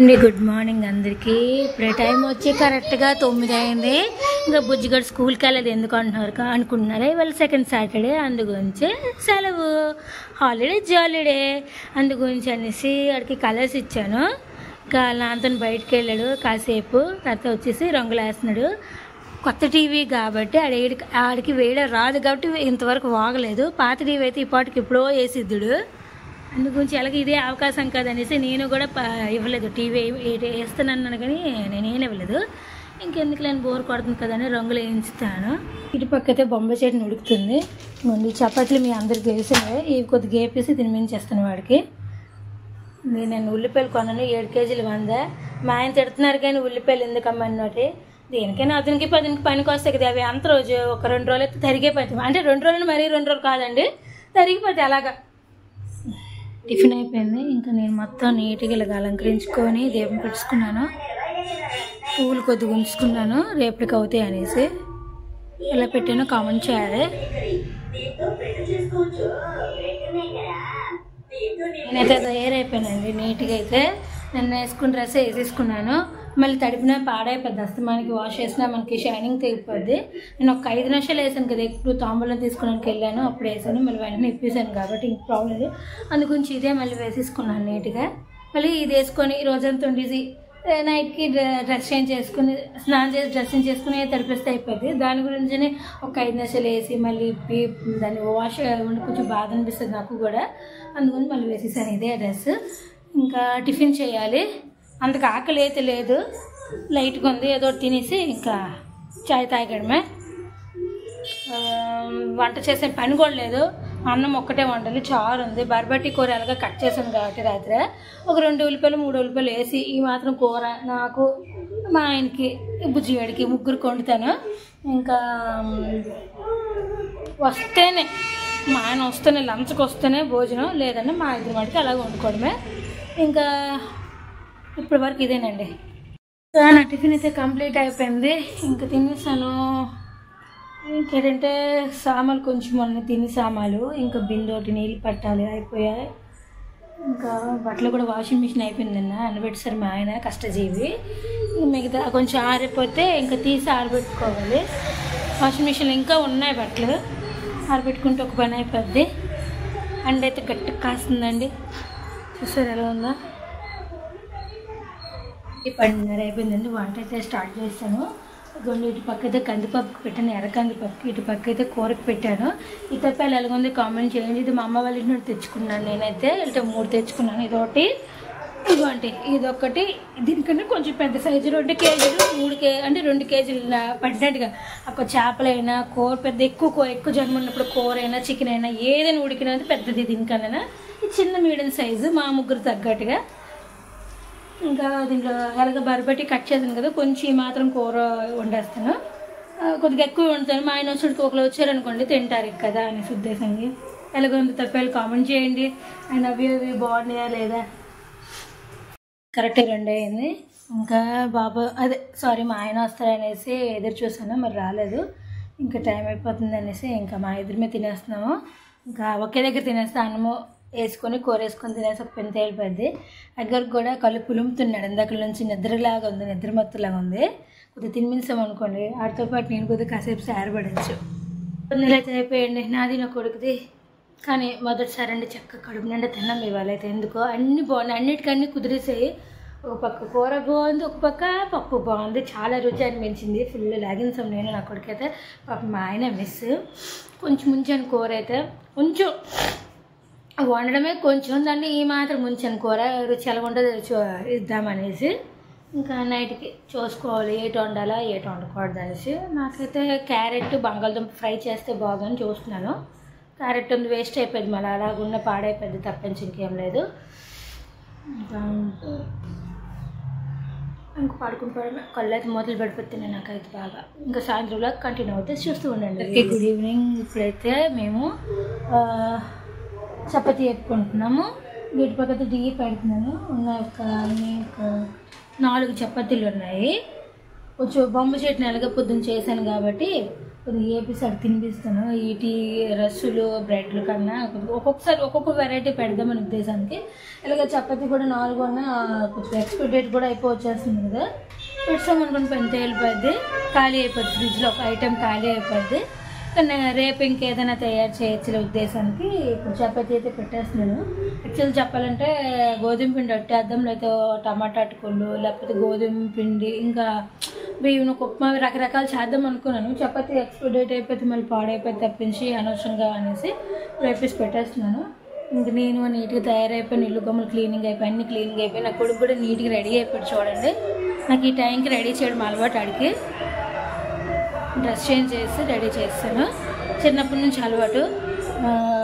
Good morning అందరికీ. ఇప్పుడు time వచ్చి కరెక్ట్గా 9 అయింది. ఇంకా బుజ్జిగడు స్కూల్కి వెళ్ళదు ఎందుకు అనుకుంటున్నారా? ఇవాళ సెకండ్ సాటర్డే, అందుగురించి సెలవు, హాలిడే జాలిడే, అందుగురించి అనేసి వాడికి కలర్స్ ఇచ్చాను. ఇంకా నాతో బయటకు వెళ్ళాడు కాసేపు, తర్వాత వచ్చేసి రంగులు వేస్తున్నాడు. కొత్త టీవీ కాబట్టి ఆడికి వేయడం రాదు కాబట్టి ఇంతవరకు వాగలేదు. పాత టీవీ అయితే ఇప్పటికి ఎప్పుడో వేసిద్దుడు. అందుగురించి అలాగే ఇదే అవకాశం కదనేసి నేను కూడా ఇవ్వలేదు. టీవీ వేస్తున్నాను కానీ నేనేం ఇవ్వలేదు. ఇంకెందుకు నేను బోర్ కొడుతుంది కదని రంగులు వేయించుతాను. ఇటు పక్క అయితే బొంబాయి చట్నీ ఉడుకుతుంది. ముందు చపాతీలు మీ అందరికి తెలిసినవే, ఇవి కొద్దిగా వేపేసి తినిపించేస్తాను వాడికి. నేను ఉల్లిపాయలు కొన్నాను, 7 కేజీలు 100. మా ఆయన తిడుతున్నారు కానీ ఉల్లిపాయలు ఎందుకమ్మా అన్నోటి. దేనికైనా అతనికి పనికి వస్తాయి కదా. అవి అంత రోజు ఒక 2 రోజులు అయితే తరిగిపోతాయి. అంటే 2 రోజులు మరీ 2 రోజులు కాదండి, తరిగిపోతాయి అలాగా. టిఫిన్ అయిపోయింది. ఇంకా నేను మొత్తం నీట్గా ఇలాగ అలంకరించుకొని దీపం పెట్టుకున్నాను. పువ్వులు కొద్దిగా ఉంచుకున్నాను రేపటికి అవుతాయి అనేసి. ఎలా పెట్టానో కామెంట్ చేయాలి. నేనైతే తయారైపోయానండి నీట్గా. అయితే నిన్న వేసుకున్న డ్రెస్ వేసేసుకున్నాను. మళ్ళీ తడిపినా పాడైపోద్ది, అస్తమానికి వాష్ చేసినా మనకి షైనింగ్ తెగిపోద్ది. నేను ఒక 5 నిమిషాలు వేసాను కదా, ఎప్పుడు తాంబూలం తీసుకోవడానికి వెళ్ళాను అప్పుడు వేసాను. మళ్ళీ వెంటనే ఇప్పేసాను కాబట్టి ఇంక ప్రాబ్లం లేదు. అందుగురించి ఇదే మళ్ళీ వేసేసుకున్నాను నీట్గా. మళ్ళీ ఇది వేసుకొని రోజంతా ఉండేసి నైట్కి డ్రెస్ చేంజ్ చేసుకుని స్నానం చేసి డ్రెస్సింగ్ చేసుకుని తడిపిస్తే అయిపోద్ది. దాని గురించి ఒక 5 నిమిషాలు వేసి మళ్ళీ ఇప్పి దాన్ని వాష్ ఉండి కొంచెం బాధ అనిపిస్తుంది నాకు కూడా. అందుకని మళ్ళీ వేసేసాను ఇదే డ్రెస్. ఇంకా టిఫిన్ చేయాలి. అంతకు ఆకలి అయితే లేదు, లైట్గా ఉంది. ఏదో తినేసి ఇంకా చాయ్ తాగడమే. వంట చేసే పని కూడా లేదు, అన్నం ఒక్కటే వండాలి. చారు ఉంది, బర్బట్టి కూర ఎలాగా కట్ చేసాను కాబట్టి రాత్రి ఒక 2 ఉల్లిపాయలు 3 ఉల్లిపాయలు వేసి ఈ మాత్రం కూర నాకు, మా ఆయనకి, బుజ్జిగాడికి ముగ్గురికి వండుతాను. ఇంకా వస్తేనే మా ఆయన వస్తేనే లంచ్కి వస్తేనే భోజనం, లేదంటే మా ఇద్దరి వాడికి అలాగే వండుకోవడమే. ఇంకా ఇప్పటి వరకు ఇదేనండి. నా టిఫిన్ అయితే కంప్లీట్ అయిపోయింది. ఇంకా తినేసాను. ఇంకేంటంటే సామాన్లు కొంచెం మొన్న తిని సామాన్లు, ఇంకా బిందోటి నీళ్ళు పట్టాలి అయిపోయాయి. ఇంకా బట్టలు కూడా వాషింగ్ మిషన్ అయిపోయిందన్న అనబెట్టేసారు మా ఆయన, కష్టజీవి. మిగతా కొంచెం ఆరిపోతే ఇంకా తీసి ఆరబెట్టుకోవాలి. వాషింగ్ మిషన్లో ఇంకా ఉన్నాయి బట్టలు, ఆరబెట్టుకుంటే ఒక పని అయిపోద్ది. అండ్ అయితే గట్టిగా కాస్తుందండి, చూసారు ఎలా ఉందా. 12:30 అయిపోయిందండి. వంట అయితే స్టార్ట్ చేశాను. ఇటు పక్క అయితే కందిపప్పుకి పెట్టాను, ఎర్ర కందిపప్పుకి. ఇటు పక్క అయితే కూరకు పెట్టాను. ఈ తప్పాలు ఎలాగుంది కామెంట్ చేయండి. ఇది మా అమ్మ వాళ్ళ ఇంటి నుండి తెచ్చుకున్నాను నేనైతే. ఇట్లా 3 తెచ్చుకున్నాను. ఇదొకటి, ఇదిగోండి ఇదొకటి. దీనికంటే కొంచెం పెద్ద సైజు 2 కేజీలు 3 అంటే 2 కేజీలు పడినట్టుగా. అక్కడ చేపలైనా కూర పెద్ద ఎక్కువ జన్మ ఉన్నప్పుడు కూర అయినా చికెన్ అయినా ఏదైనా ఉడికినది పెద్దది. దీనికన్నా ఇది చిన్న మీడియం సైజు, మా ముగ్గురు తగ్గట్టుగా. ఇంకా దీంట్లో ఎలాగ బరబట్టి కట్ చేసాను కదా, కొంచెం ఈ మాత్రం కూర వండేస్తాను. కొద్దిగా ఎక్కువ వండుతాను. మా ఆయన వచ్చి ఒకరు వచ్చారనుకోండి తింటారు కదా అనేసి ఉద్దేశంగా. ఎలాగ ఉంది తప్పాలు కామెంట్ చేయండి. అండ్ అవి బాగున్నాయా లేదా. కరెక్ట్గా 2 అయింది. ఇంకా మా ఆయన వస్తారనేసి ఎదురు చూసాను, మరి రాలేదు. ఇంకా టైం అయిపోతుంది అనేసి ఇంకా మా ఇద్దరి మీద తినేస్తున్నాము. ఇంకా ఒకే దగ్గర తినేస్తే అన్నము వేసుకొని కూర వేసుకొని తినేసి ఒక పెంత వెళ్ళిపోద్ది. అగ్గరికి కూడా కళ్ళు పులుముతున్నాడు ఇందాక నుంచి, నిద్రలాగా ఉంది, నిద్రమత్తులాగా ఉంది. కొద్దిగా తినిపించాం అనుకోండి, వాటితో పాటు నేను కొద్దిగా కాసేపు సారపడచ్చు. నెల అయితే అయిపోయండి నాది నా కొడుకుది. కానీ మొదటిసారి అండి చక్కగా కడుపు నిండా తిన్నాం ఇవాళైతే. ఎందుకో అన్నీ బాగున్నాయి, అన్నిటికన్నీ కుదిరేసాయి. ఒక పక్క కూర బాగుంది, ఒక పక్క పప్పు బాగుంది, చాలా రుచి అనిపించింది. ఫుల్ లాగించాం నేను నా కొడుకైతే. పాప మా ఆయన మిస్ కొంచెం ముంచాను కూర అయితే, కొంచెం వండడమే కొంచెం, దాన్ని ఈ మాత్రం ముంచాను కూర రుచి ఎలా ఉంటుందో ఇద్దామనేసి. ఇంకా నైట్కి చూసుకోవాలి ఏటి వండాలా ఏటి వండకూడదు అనేసి. నాకైతే క్యారెట్ బంగాళదుంప ఫ్రై చేస్తే బాగుందని చూస్తున్నాను. క్యారెట్ ఉంది వేస్ట్ అయిపోయింది, మళ్ళీ అలాగున్న పాడైపోయింది తప్పించి ఇంకేం లేదు. ఇంకా పడుకుని కళ్ళు అయితే మొదలు పడిపోతున్నాయి నాకైతే బాగా. ఇంకా సాయంత్రంలో కంటిన్యూ అవుతే చూస్తూ ఉండండి. Good evening. ఇప్పుడైతే మేము చపాతీ వేపుకుంటున్నాము. వీటి పక్కన టీ పెడుతున్నాను. ఉన్న ఒక 4 చపాతీలు ఉన్నాయి. కొంచెం బొమ్మ చట్నీ ఎలాగ పొద్దున్న చేశాను కాబట్టి కొద్దిగా ఏపీసారి తినిపిస్తాను. ఈ టీ రస్సులు బ్రెడ్లు కన్నా ఒక్కొక్కసారి ఒక్కొక్క వెరైటీ పెడదామని ఉద్దేశానికి. ఇలాగ చపాతీ కూడా 4 అన్నా కొంచెం ఎక్స్పైరీ డేట్ కూడా అయిపోవచ్చేస్తుంది కదా, పెట్టామనుకుని పెంత వెళ్ళిపోద్ది, ఖాళీ అయిపోద్ది, ఫ్రిడ్జ్లో ఒక ఐటెం ఖాళీ అయిపోద్ది. కానీ రేపు ఇంకేదైనా తయారు చేయొచ్చిన ఉద్దేశానికి ఇప్పుడు చపాతీ అయితే పెట్టేస్తున్నాను. యాక్చువల్లీ చెప్పాలంటే గోధుమ పిండి అట్టేద్దాం, లేకపోతే టమాటా అటుకులు, లేకపోతే గోధుమ పిండి, ఇంకా బియ్యం ఉప్మా రకరకాలు చేద్దాం అనుకున్నాను. చపాతీ ఎక్స్పైరీ డేట్ అయిపోతే మళ్ళీ పాడైపోయి తప్పించి అనవసరంగా అనేసి రేపేసి పెట్టేస్తున్నాను. ఇంకా నేను నీట్గా తయారైపోయి ఇల్లు గమ్మలు క్లీనింగ్ అయిపోయి అన్ని క్లీనింగ్ అయిపోయి నా కొడుకు కూడా నీట్గా రెడీ అయిపోయి. చూడండి, నాకు ఈ టైంకి రెడీ చేయడం అలవాటు. అడిగి డ్రెస్ చేంజ్ చేసి రెడీ చేస్తాను, చిన్నప్పటి నుంచి అలవాటు.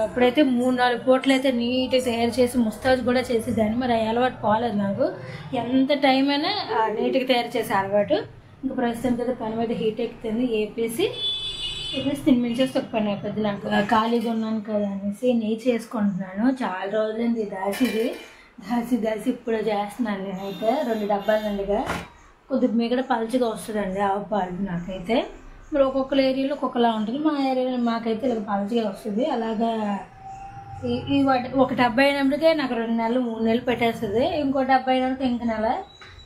ఇప్పుడైతే 3-4 పూటలు అయితే నీట్గా తయారు చేసి ముస్తాజ్ కూడా చేసేదాన్ని. మరి ఆ అలవాటు పోలేదు నాకు. ఎంత టైం అయినా నీట్గా తయారు చేసే అలవాటు. ఇంకా ప్రస్తుతానికి అయితే పని మీద హీట్ ఎక్కుతుంది. ఏపేసి తినిపించేస్తే ఒక పని అయిపోద్ది. నాకు ఖాళీగా ఉన్నాను కదా అనేసి నెయ్యి చేసుకుంటున్నాను. చాలా రోజులైంది దాసి ఇప్పుడు చేస్తున్నాను. నేనైతే 2 డబ్బాల నుండిగా కొద్దిగా మిగతా పలుచగా వస్తుందండి ఆవు పాలు. నాకైతే మరి ఒక్కొక్క ఏరియాలో ఒక్కొక్కలా ఉంటుంది. మా ఏరియాలో మాకైతే ఇలా పలుచగా వస్తుంది. అలాగా ఈ ఒక డబ్బా అయినప్పటికే నాకు 2 నెలలు 3 నెలలు పెట్టేస్తుంది. ఇంకో డబ్బా అయినప్పటికీ ఇంక నెల.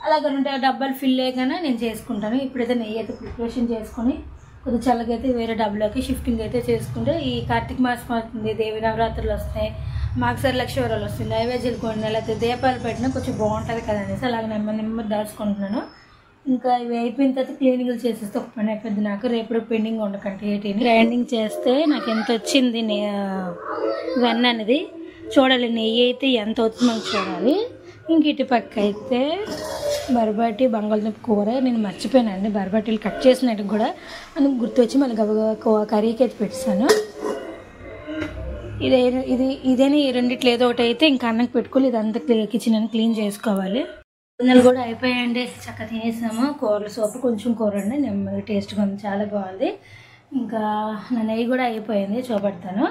అలాగ 2 డబ్బాలు ఫిల్ అయ్యాకనే నేను చేసుకుంటాను. ఇప్పుడైతే నెయ్యి అయితే ప్రిపరేషన్ చేసుకొని కొద్దిగా చల్లగైతే వేరే డబ్బాలోకి షిఫ్టింగ్ అయితే చేసుకుంటే ఈ కార్తీక మాసం వస్తుంది, దేవి నవరాత్రులు వస్తాయి, మాఘశిర లక్ష్మీవారాలు వస్తాయి, నైవేద్యాలు కొన్ని లేకపోతే దీపాలు పెట్టినా కొంచెం బాగుంటుంది కదా అనేసి అలాగ నెమ్మది దాచుకుంటున్నాను. ఇంకా ఇవి అయిపోయిన తర్వాత క్లీనింగ్లు చేసేస్తే ఒక పని అయిపోద్ది నాకు. రేపు పెండింగ్ ఉండకంటే ఏటీని గ్రైండింగ్ చేస్తే నాకు ఎంత వచ్చింది వెన్న అనేది చూడాలి. నెయ్యి అయితే ఎంత అవుతుంది మనకు చూడాలి. ఇంక ఇటు పక్క అయితే బరబాటి బంగాళదుంప కూర నేను మర్చిపోయానండి. బరబాటీలు కట్ చేసినట్టు కూడా అని గుర్తొచ్చి మళ్ళీ కర్రీకి అయితే పెట్టాను. ఇదేని ఈ రెండిట్లో ఏదో ఒకటి అయితే ఇంకా అన్నం పెట్టుకోవాలి. ఇదంతా కిచెన్ అని క్లీన్ చేసుకోవాలి. గిన్నెలు కూడా అయిపోయాయండి, చక్కగా తినేసాము. కూరలు సోపు కొంచెం కూర అండి, నెమ్మది టేస్ట్గా ఉంది, చాలా బాగుంది. ఇంకా నా నెయ్యి కూడా అయిపోయింది, చూపెడతాను.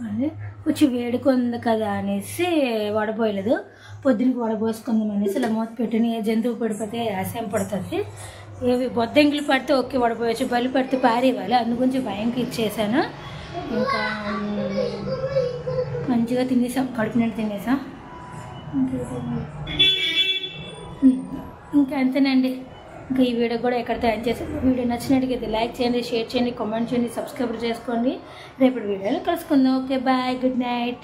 అది కొంచెం వేడుకుంది కదా అనేసి వడపోయలేదు, పొద్దునకి వడపోసుకుందాం అనేసి ఇలా మూత పెట్టిన. ఏ జంతువు పడిపోతే ఆశయం పడుతుంది, ఏవి బొద్దంగిలు పడితే ఓకే వడపోయచ్చు, బలి పడితే పారేయాలి, అందుగురించి భయంకి ఇచ్చేసాను. ఇంకా మంచిగా తినేసాం, కడుపు నిండా తినేసాం. ఇంకా అంతేనండి. ఇంకా ఈ వీడియో కూడా ఎక్కడ తయారు చేసాను. వీడియో నచ్చినట్టుగా లైక్ చేయండి, షేర్ చేయండి, కామెంట్ చేయండి, సబ్స్క్రైబ్ చేసుకోండి. రేపటి వీడియోలో కలుసుకుందాం. Okay, bye, good night.